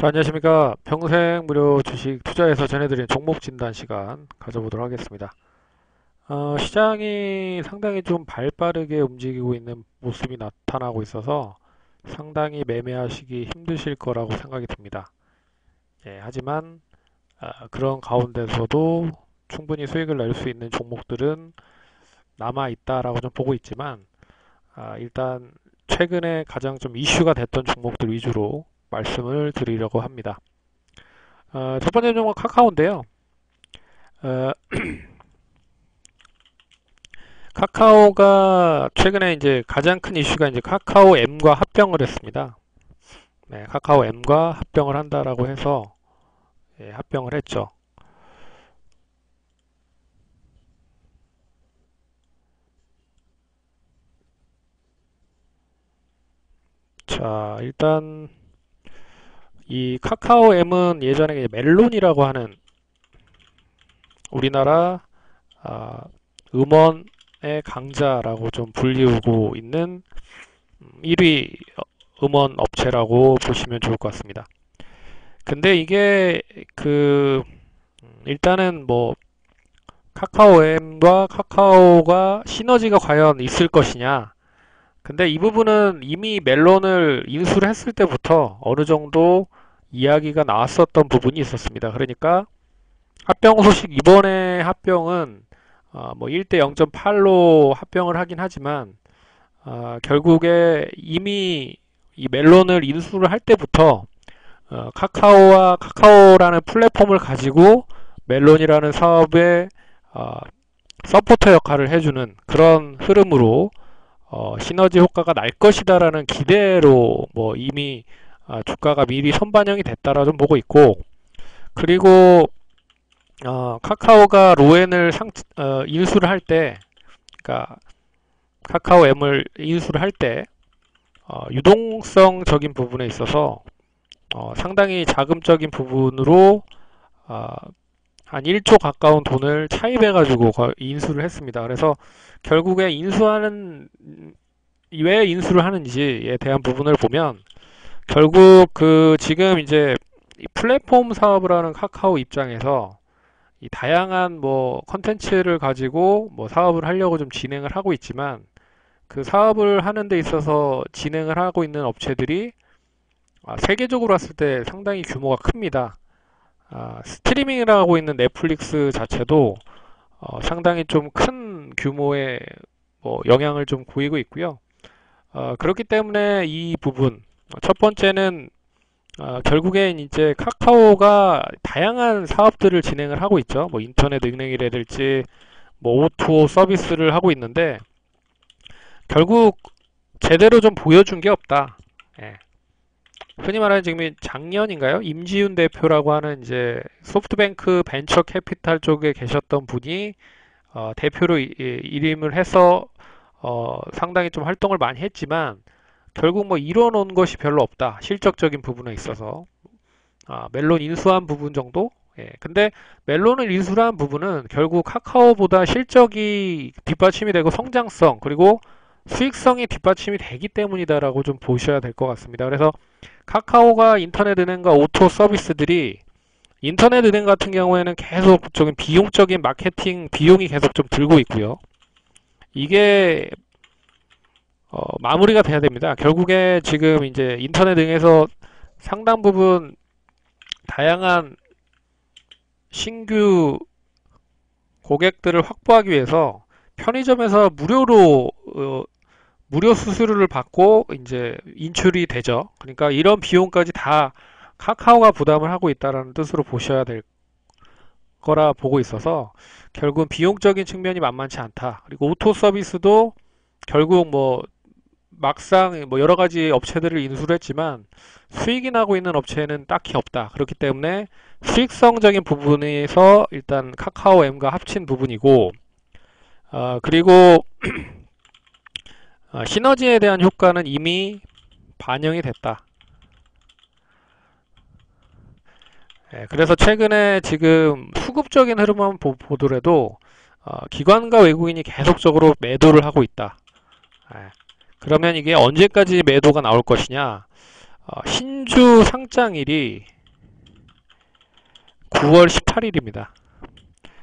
자, 안녕하십니까. 평생 무료 주식 투자에서 전해드리는 종목 진단 시간 가져보도록 하겠습니다. 시장이 상당히 좀 발빠르게 움직이고 있는 모습이 나타나고 있어서 상당히 매매하시기 힘드실 거라고 생각이 듭니다. 예, 하지만 그런 가운데서도 충분히 수익을 낼 수 있는 종목들은 남아 있다라고 좀 보고 있지만 일단 최근에 가장 좀 이슈가 됐던 종목들 위주로 말씀을 드리려고 합니다. 첫 번째 종목 카카오인데요. 어, 카카오가 최근에 이제 가장 큰 이슈가 이제 카카오 M과 합병을 했습니다. 네, 카카오 M과 합병을 한다라고 해서 예, 합병을 했죠. 자, 일단 이 카카오 M은 예전에 멜론이라고 하는 우리나라 아, 음원의 강자라고 좀 불리우고 있는 1위 음원 업체라고 보시면 좋을 것 같습니다. 근데 이게 일단은 뭐 카카오엠과 카카오가 시너지가 과연 있을 것이냐. 근데 이 부분은 이미 멜론을 인수를 했을 때부터 어느 정도 이야기가 나왔었던 부분이 있었습니다. 그러니까 합병 소식, 이번에 합병은 뭐 1대 0.8로 합병을 하긴 하지만 결국에 이미 이 멜론을 인수를 할 때부터 카카오와 카카오라는 플랫폼을 가지고 멜론이라는 사업에 어, 서포터 역할을 해주는 그런 흐름으로 시너지 효과가 날 것이다라는 기대로 뭐 이미 주가가 미리 선반영이 됐다라 좀 보고 있고, 그리고 카카오가 로엔을 인수를 할 때, 그러니까 카카오 M을 인수를 할 때 유동성적인 부분에 있어서 상당히 자금적인 부분으로 어, 한 1조 가까운 돈을 차입해가지고 인수를 했습니다. 그래서 결국에 왜 인수를 하는지에 대한 부분을 보면 결국 지금 이제 이 플랫폼 사업을 하는 카카오 입장에서 이 다양한 뭐 컨텐츠를 가지고 뭐 사업을 하려고 좀 진행을 하고 있지만 그 사업을 하는 데 있어서 진행을 하고 있는 업체들이 세계적으로 봤을 때 상당히 규모가 큽니다. 스트리밍을 하고 있는 넷플릭스 자체도 상당히 좀 큰 규모의 뭐 영향을 좀 보이고 있고요. 그렇기 때문에 이 부분, 첫 번째는 결국엔 이제 카카오가 다양한 사업들을 진행을 하고 있죠. 뭐 인터넷 은행이라든지 뭐 O2O 서비스를 하고 있는데 결국 제대로 좀 보여준 게 없다. 예. 흔히 말하는 지금 작년인가요? 임지윤 대표라고 하는 이제 소프트뱅크 벤처 캐피탈 쪽에 계셨던 분이 대표로 일임을 해서 상당히 좀 활동을 많이 했지만 결국 뭐 이뤄놓은 것이 별로 없다. 실적적인 부분에 있어서 멜론 인수한 부분 정도? 예. 근데 멜론을 인수한 부분은 결국 카카오보다 실적이 뒷받침이 되고 성장성 그리고 수익성이 뒷받침이 되기 때문이다라고 좀 보셔야 될 것 같습니다. 그래서 카카오가 인터넷 은행과 오토 서비스들이 인터넷 은행 같은 경우에는 계속적인 비용적인 마케팅 비용이 계속 좀 들고 있고요. 이게 마무리가 돼야 됩니다. 결국에 지금 이제 인터넷 은행에서 상당 부분 다양한 신규 고객들을 확보하기 위해서 편의점에서 무료 수수료를 받고 이제 인출이 되죠. 그러니까 이런 비용까지 다 카카오가 부담을 하고 있다는 뜻으로 보셔야 될 거라 보고 있어서 결국은 비용적인 측면이 만만치 않다. 그리고 오토 서비스도 결국 뭐 막상 뭐 여러 가지 업체들을 인수를 했지만 수익이 나고 있는 업체는 딱히 없다. 그렇기 때문에 수익성적인 부분에서 일단 카카오 M과 합친 부분이고, 그리고 시너지에 대한 효과는 이미 반영이 됐다. 예, 그래서 최근에 지금 수급적인 흐름만 보더라도 기관과 외국인이 계속적으로 매도를 하고 있다. 예, 그러면 이게 언제까지 매도가 나올 것이냐? 신주 상장일이 9월 18일입니다.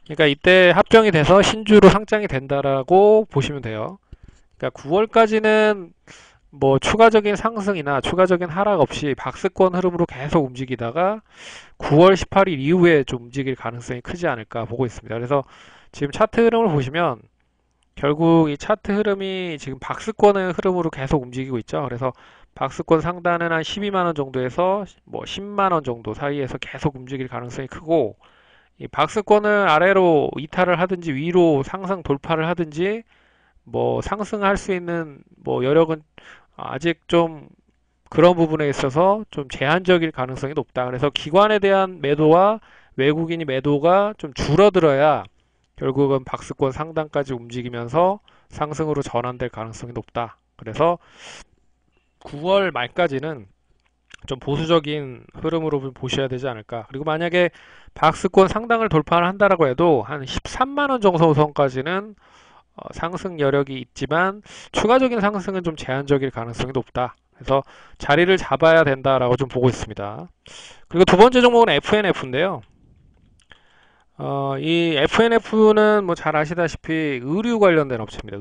그러니까 이때 합병이 돼서 신주로 상장이 된다라고 보시면 돼요. 그러니까 9월까지는 뭐 추가적인 상승이나 추가적인 하락 없이 박스권 흐름으로 계속 움직이다가 9월 18일 이후에 좀 움직일 가능성이 크지 않을까 보고 있습니다. 그래서 지금 차트 흐름을 보시면 결국 이 차트 흐름이 지금 박스권의 흐름으로 계속 움직이고 있죠. 그래서 박스권 상단은 한 12만원 정도에서 뭐 10만원 정도 사이에서 계속 움직일 가능성이 크고, 이 박스권을 아래로 이탈을 하든지 위로 상승 돌파를 하든지 뭐 상승할 수 있는 뭐 여력은 아직 좀 그런 부분에 있어서 좀 제한적일 가능성이 높다. 그래서 기관에 대한 매도와 외국인이 매도가 좀 줄어들어야 결국은 박스권 상단까지 움직이면서 상승으로 전환될 가능성이 높다. 그래서 9월 말까지는 좀 보수적인 흐름으로 보셔야 되지 않을까. 그리고 만약에 박스권 상단을 돌파를 한다라고 해도 한 13만원 정도 선까지는 상승 여력이 있지만 추가적인 상승은 좀 제한적일 가능성이 높다. 그래서 자리를 잡아야 된다라고 좀 보고 있습니다. 그리고 두 번째 종목은 FNF인데요. 이 FNF는 뭐 잘 아시다시피 의류 관련된 업체입니다.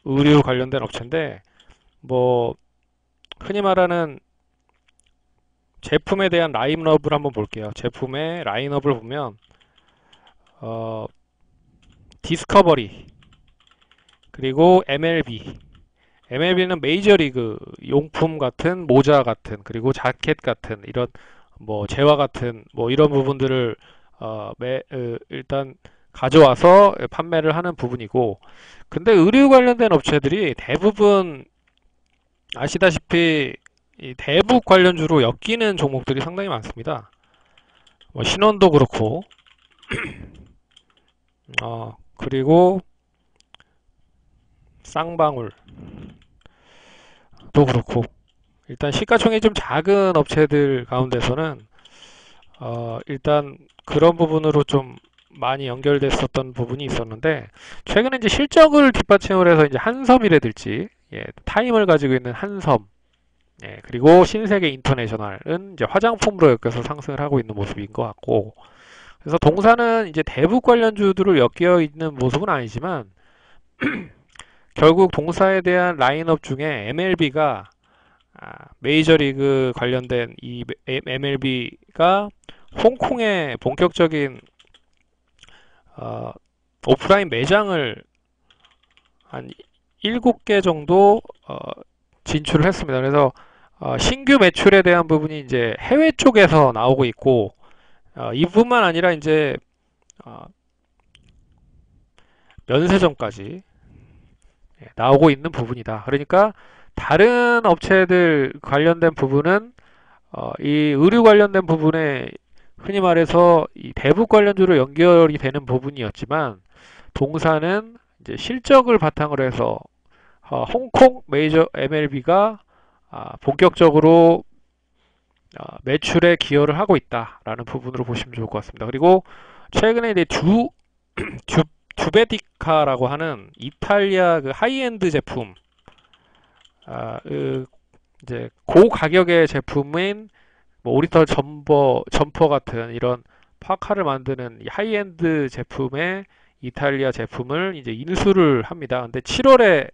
의류 관련된 업체인데, 뭐 흔히 말하는 제품에 대한 라인업을 한번 볼게요. 제품의 라인업을 보면 디스커버리, 그리고 MLB는 메이저리그 용품 같은 모자 같은, 그리고 자켓 같은 이런 뭐 재화 같은 뭐 이런 부분들을 일단 가져와서 판매를 하는 부분이고, 근데 의류 관련된 업체들이 대부분 아시다시피 이 대북 관련주로 엮이는 종목들이 상당히 많습니다. 뭐 신원도 그렇고 그리고 쌍방울도 그렇고, 일단 시가총액이 좀 작은 업체들 가운데서는 일단 그런 부분으로 좀 많이 연결됐었던 부분이 있었는데, 최근에 이제 실적을 뒷받침을 해서 이제 한섬이라든지, 타임을 가지고 있는 한섬, 그리고 신세계 인터내셔널은 이제 화장품으로 엮여서 상승을 하고 있는 모습인 것 같고, 그래서 동사는 이제 대북 관련주들을 엮여 있는 모습은 아니지만 결국 동사에 대한 라인업 중에 MLB가 메이저리그 관련된 이 MLB가 홍콩에 본격적인 오프라인 매장을 한 7개 정도 진출을 했습니다. 그래서 신규 매출에 대한 부분이 이제 해외 쪽에서 나오고 있고, 이뿐만 아니라 이제 면세점까지 나오고 있는 부분이다. 그러니까 다른 업체들 관련된 부분은 이 의류 관련된 부분에 흔히 말해서 이 대북 관련주로 연결이 되는 부분이었지만, 동사는 이제 실적을 바탕으로 해서 홍콩 메이저 MLB가 본격적으로 매출에 기여를 하고 있다라는 부분으로 보시면 좋을 것 같습니다. 그리고 최근에 이제 듀베디카라고 하는 이탈리아 그 하이엔드 제품, 이제 고가격의 제품인 뭐 오리털 점퍼 같은 이런 파카를 만드는 이 하이엔드 제품의 이탈리아 제품을 이제 인수를 합니다. 근데 7월에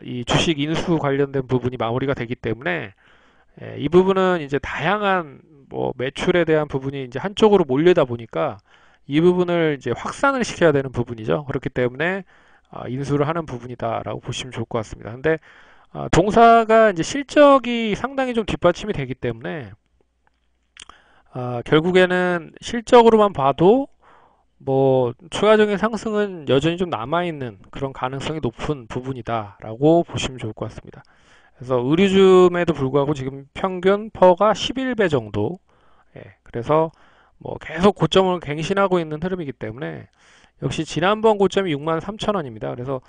이 주식 인수 관련된 부분이 마무리가 되기 때문에 이 부분은 이제 다양한 뭐 매출에 대한 부분이 이제 한쪽으로 몰리다 보니까 이 부분을 이제 확산을 시켜야 되는 부분이죠. 그렇기 때문에 인수를 하는 부분이다라고 보시면 좋을 것 같습니다. 근데 동사가 이제 실적이 상당히 좀 뒷받침이 되기 때문에 결국에는 실적으로만 봐도 뭐 추가적인 상승은 여전히 좀 남아있는 그런 가능성이 높은 부분이다라고 보시면 좋을 것 같습니다. 그래서 의류줌에도 불구하고 지금 평균 퍼가 11배 정도, 그래서 뭐 계속 고점을 갱신하고 있는 흐름이기 때문에, 역시 지난번 고점이 63,000원입니다. 그래서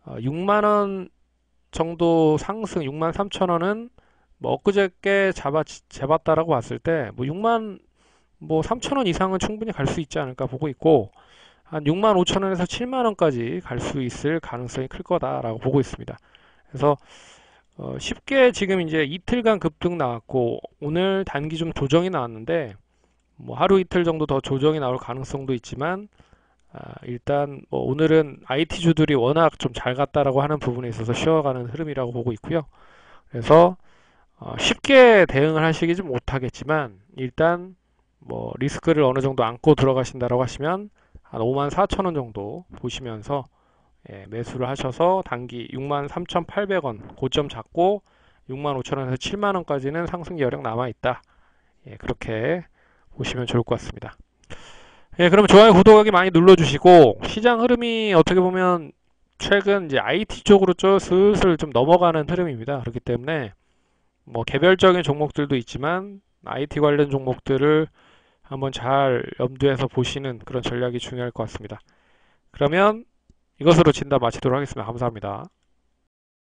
6만원 정도 상승, 63,000원은 뭐 엊그저께 잡았다라고 봤을 때 뭐 6만 뭐 3,000원 이상은 충분히 갈 수 있지 않을까 보고 있고, 한 65,000원에서 7만원까지 갈 수 있을 가능성이 클 거다라고 보고 있습니다. 그래서 쉽게 지금 이제 이틀간 급등 나왔고 오늘 단기 좀 조정이 나왔는데, 뭐 하루 이틀 정도 더 조정이 나올 가능성도 있지만 일단 뭐 오늘은 IT주들이 워낙 좀 잘 갔다라고 하는 부분에 있어서 쉬어가는 흐름이라고 보고 있고요. 그래서 쉽게 대응을 하시기 좀 못하겠지만 일단 뭐 리스크를 어느 정도 안고 들어가신다라고 하시면 한 54,000원 정도 보시면서 매수를 하셔서 단기 63,800원 고점 잡고 65,000원에서 7만원까지는 상승 여력 남아있다. 그렇게 보시면 좋을 것 같습니다. 그럼 좋아요, 구독하기 많이 눌러주시고 시장 흐름이 어떻게 보면 최근 이제 IT 쪽으로 슬슬 좀 넘어가는 흐름입니다. 그렇기 때문에 뭐 개별적인 종목들도 있지만 IT 관련 종목들을 한번 잘 염두에서 보시는 그런 전략이 중요할 것 같습니다. 그러면 이것으로 진단 마치도록 하겠습니다. 감사합니다.